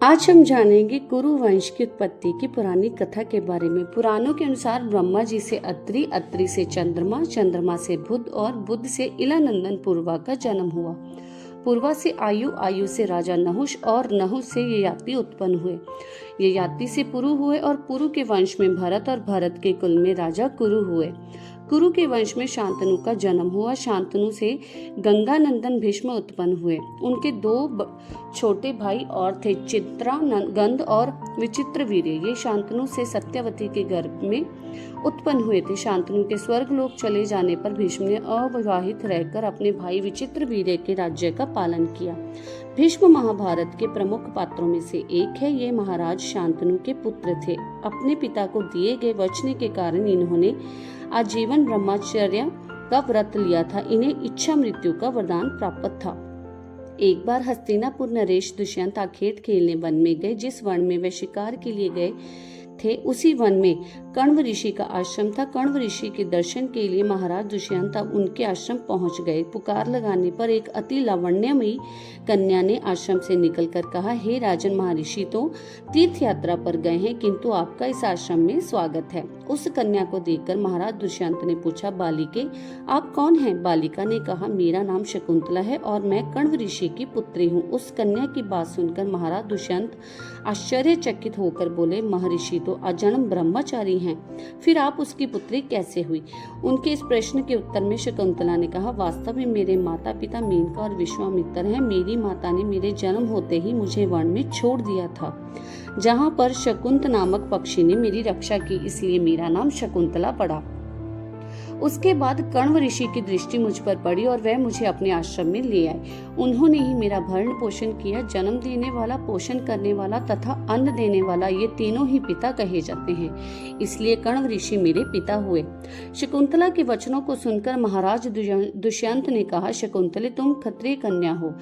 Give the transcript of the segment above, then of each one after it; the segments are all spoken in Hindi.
आज हम जानेंगे कुरु वंश की उत्पत्ति की पुरानी कथा के बारे में। पुराणों के अनुसार ब्रह्मा जी से अत्रि, अत्रि से चंद्रमा, चंद्रमा से बुध और बुध से इलानंदन पूर्वा का जन्म हुआ। पूर्वा से आयु, आयु से राजा नहुष और नहुष से ययाति उत्पन्न हुए। ययाति से पुरु हुए और पुरु के वंश में भरत और भरत के कुल में राजा कुरु हुए। कुरु के वंश में शांतनु का जन्म हुआ। शांतनु से गंगानंदन भीष्म उत्पन्न हुए। उनके दो छोटे भाई और थे, चित्रा गंध और विचित्र वीर्य। ये शांतनु से सत्यवती के गर्भ में उत्पन्न हुए थे। शांतनु के स्वर्गलोक चले जाने पर भीष्म ने अविवाहित रहकर अपने भाई विचित्र वीर्य के राज्य का पालन किया। भीष्म महाभारत के प्रमुख पात्रों में से एक है। ये महाराज शांतनु के पुत्र थे। अपने पिता को दिए गए वचन के कारण इन्होंने आजीवन ब्रह्मचर्य का व्रत लिया था। इन्हें इच्छा मृत्यु का वरदान प्राप्त था। एक बार हस्तिनापुर नरेश दुष्यंत आखेट खेलने वन में गए। जिस वन में वे शिकार के लिए गए थे उसी वन में कण्व ऋषि का आश्रम था। कण्व ऋषि के दर्शन के लिए महाराज दुष्यंत उनके आश्रम पहुंच गए। पुकार लगाने पर एक अति लावण्यमयी कन्या ने आश्रम से निकलकर कहा, हे राजन, महर्षि तो तीर्थ यात्रा पर गए हैं, किंतु आपका इस आश्रम में स्वागत है। उस कन्या को देखकर महाराज दुष्यंत ने पूछा, बालिके, आप कौन हैं? बालिका ने कहा, मेरा नाम शकुंतला है और मैं कण्व ऋषि की पुत्री हूँ। उस कन्या की बात सुनकर महाराज दुष्यंत आश्चर्यचकित होकर बोले, महर्षि तो अजन्म ब्रह्मचारी हैं, फिर आप उसकी पुत्री कैसे हुई? उनके इस प्रश्न के उत्तर में शकुंतला ने कहा, वास्तव में मेरे माता पिता मेनका और विश्वामित्र हैं। मेरी माता ने मेरे जन्म होते ही मुझे वन में छोड़ दिया था, जहाँ पर शकुंत नामक पक्षी ने मेरी रक्षा की, इसलिए मेरा नाम शकुंतला पड़ा। उसके बाद कण्व ऋषि की दृष्टि मुझ पर पड़ी और वह मुझे अपने आश्रम में ले आए। उन्होंने ही मेरा भरण पोषण किया। जन्म देने वाला, पोषण करने वाला तथा अन्न देने वाला, ये तीनों ही पिता कहे जाते हैं, इसलिए कण्व ऋषि मेरे पिता हुए। शकुंतला के वचनों को सुनकर महाराज दुष्यंत ने कहा, शकुंतले, तुम क्षत्रिय कन्या हो।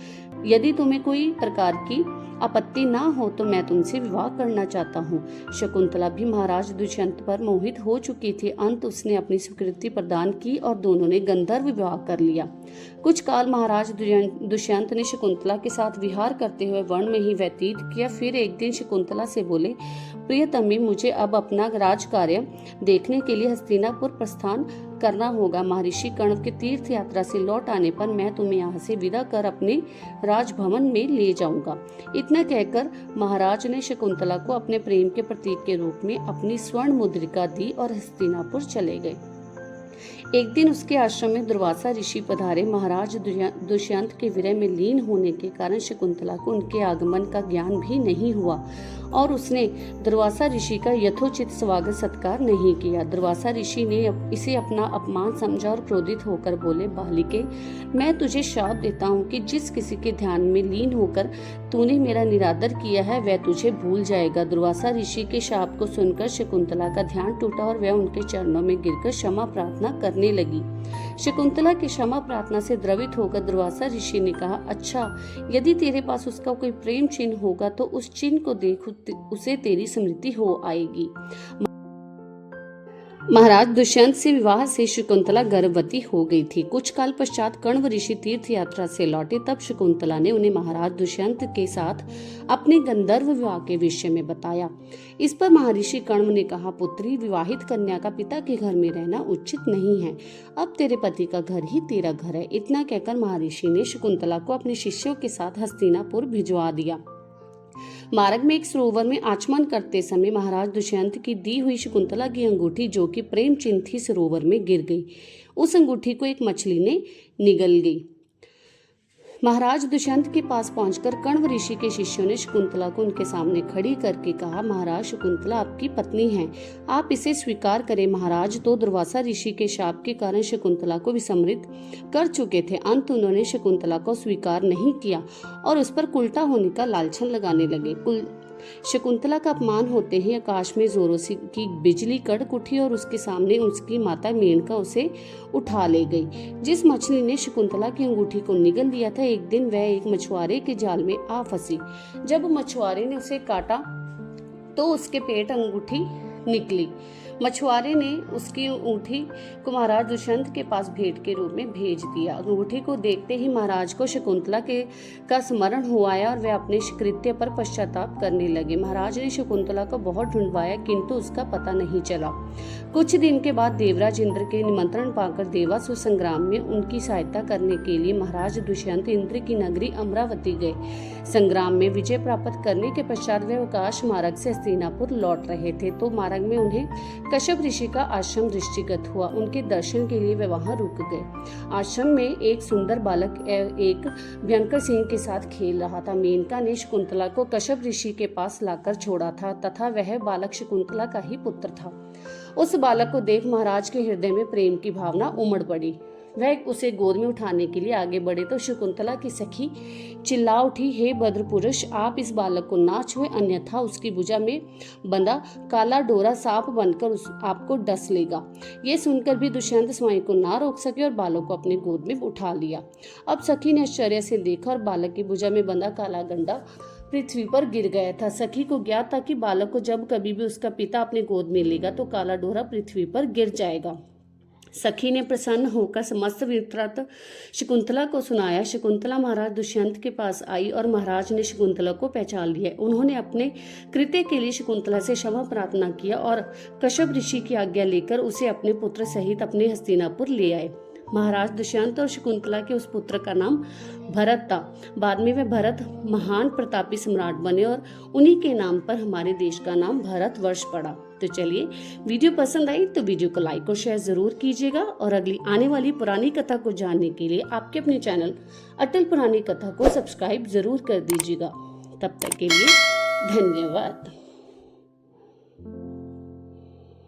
यदि तुम्हें कोई प्रकार की आपत्ति ना हो तो मैं तुमसे विवाह करना चाहता हूँ। शकुंतला भी महाराज दुष्यंत पर मोहित हो चुकी थी। अंत उसने अपनी स्वीकृति प्रदान की और दोनों ने गंधर्व विवाह कर लिया। कुछ काल महाराज दुष्यंत ने शकुंतला के साथ विहार करते हुए वन में ही व्यतीत किया। फिर एक दिन शकुंतला से बोले, प्रियतमे, मुझे अब अपना राज कार्य देखने के लिए हस्तिनापुर प्रस्थान करना होगा। महर्षि कण्व के तीर्थ यात्रा से लौट आने पर मैं तुम्हें यहाँ से विदा कर अपने राजभवन में ले जाऊंगा। इतना कहकर महाराज ने शकुंतला को अपने प्रेम के प्रतीक के रूप में अपनी स्वर्ण मुद्रिका दी और हस्तिनापुर चले गए। एक दिन उसके आश्रम में दुर्वासा ऋषि पधारे। महाराज दुष्यंत के विरह में लीन होने के कारण शकुंतला को उनके आगमन का ज्ञान भी नहीं हुआ और उसने दुर्वासा ऋषि का यथोचित स्वागत सत्कार नहीं किया। दुर्वासा ऋषि ने इसे अपना अपमान समझा और क्रोधित होकर बोले, बालिके, मैं तुझे श्राप देता हूँ कि जिस किसी के ध्यान में लीन होकर तूने मेरा निरादर किया है वह तुझे भूल जाएगा। दुर्वासा ऋषि के शाप को सुनकर शकुंतला का ध्यान टूटा और वह उनके चरणों में गिरकर क्षमा प्रार्थना करने लगी। शकुंतला की क्षमा प्रार्थना से द्रवित होकर दुर्वासा ऋषि ने कहा, अच्छा, यदि तेरे पास उसका कोई प्रेम चिन्ह होगा तो उस चिन्ह को देख, उसे तेरी स्मृति हो आएगी। महाराज दुष्यंत से विवाह से शकुंतला गर्भवती हो गई थी। कुछ काल पश्चात कण्व ऋषि तीर्थ यात्रा से लौटे। तब शकुंतला ने उन्हें महाराज दुष्यंत के साथ अपने गंधर्व विवाह के विषय में बताया। इस पर महर्षि कण्व ने कहा, पुत्री, विवाहित कन्या का पिता के घर में रहना उचित नहीं है। अब तेरे पति का घर ही तेरा घर है। इतना कहकर महर्षि ने शकुंतला को अपने शिष्यों के साथ हस्तिनापुर भिजवा दिया। मार्ग में एक सरोवर में आचमन करते समय महाराज दुष्यंत की दी हुई शकुंतला की अंगूठी, जो कि प्रेम चिन्ह थी, सरोवर में गिर गई। उस अंगूठी को एक मछली ने निगल गई। महाराज दुष्यंत के पास पहुंचकर कण्व ऋषि के शिष्यों ने शकुंतला को उनके सामने खड़ी करके कहा, महाराज, शकुंतला आपकी पत्नी है, आप इसे स्वीकार करें। महाराज तो दुर्वासा ऋषि के शाप के कारण शकुंतला को विस्मृत कर चुके थे। अंत उन्होंने शकुंतला को स्वीकार नहीं किया और उस पर उल्टा होने का लालछन लगाने लगे। शकुंतला का अपमान होते ही आकाश में जोरों से की बिजली कड़क उठी और उसके सामने उसकी माता मेनका उसे उठा ले गई। जिस मछली ने शकुंतला की अंगूठी को निगल लिया था, एक दिन वह एक मछुआरे के जाल में आ फंसी। जब मछुआरे ने उसे काटा तो उसके पेट अंगूठी निकली। मछुआरे ने उसकी अंगूठी को महाराज दुष्यंत के पास भेंट के रूप में भेज दिया। अंगूठी को देखते ही महाराज को शकुंतला का स्मरण हो आया और वे अपने कृत्य पर पश्चाताप करने लगे। महाराज ने शकुंतला को बहुत ढूंढवाया किंतु उसका पता नहीं चला। कुछ दिन के बाद देवराज इंद्र के निमंत्रण पाकर देवासुर संग्राम में उनकी सहायता करने के लिए महाराज दुष्यंत इंद्र की नगरी अमरावती गए। संग्राम में विजय प्राप्त करने के पश्चात वे आकाश मार्ग से हस्तिनापुर लौट रहे थे तो मार्ग में उन्हें कश्यप ऋषि का आश्रम दृष्टिगत हुआ। उनके दर्शन के लिए वे वहां रुक गए। आश्रम में एक सुंदर बालक एक भयंकर सिंह के साथ खेल रहा था। मेनका ने शकुंतला को कश्यप ऋषि के पास लाकर छोड़ा था तथा वह बालक शकुंतला का ही पुत्र था। उस बालक को देख महाराज के हृदय में प्रेम की भावना उमड़ पड़ी। वह उसे गोद में उठाने के लिए आगे बढ़े तो शकुंतला की सखी चिल्ला उठी, हे भद्र पुरुष, आप इस बालक को ना छुए अन्यथा उसकी भुजा में बंधा काला डोरा सांप बनकर आपको डस लेगा। ये सुनकर भी दुष्यंत स्वयं को ना रोक सके और बालक को अपने गोद में उठा लिया। अब सखी ने आश्चर्य से देखा और बालक की भुजा में बंधा काला गंडा पृथ्वी पर गिर गया था। सखी को ज्ञात था कि बालक को जब कभी भी उसका पिता अपने गोद में लेगा तो काला डोरा पृथ्वी पर गिर जाएगा। सखी ने प्रसन्न होकर समस्त वृत्तांत शकुंतला को सुनाया। शकुंतला महाराज दुष्यंत के पास आई और महाराज ने शकुंतला को पहचान लिया। उन्होंने अपने कृत्य के लिए शकुंतला से क्षमा प्रार्थना किया और कश्यप ऋषि की आज्ञा लेकर उसे अपने पुत्र सहित अपने हस्तिनापुर ले आए। महाराज दुष्यंत और शकुंतला के उस पुत्र का नाम भरत था। बाद में वे भरत महान प्रतापी सम्राट बने और उन्हीं के नाम पर हमारे देश का नाम भारतवर्ष पड़ा। तो चलिए, वीडियो पसंद आई तो वीडियो को लाइक और शेयर जरूर कीजिएगा और अगली आने वाली पुरानी कथा को जानने के लिए आपके अपने चैनल अटल पुरानी कथा को सब्सक्राइब जरूर कर दीजिएगा। तब तक के लिए धन्यवाद।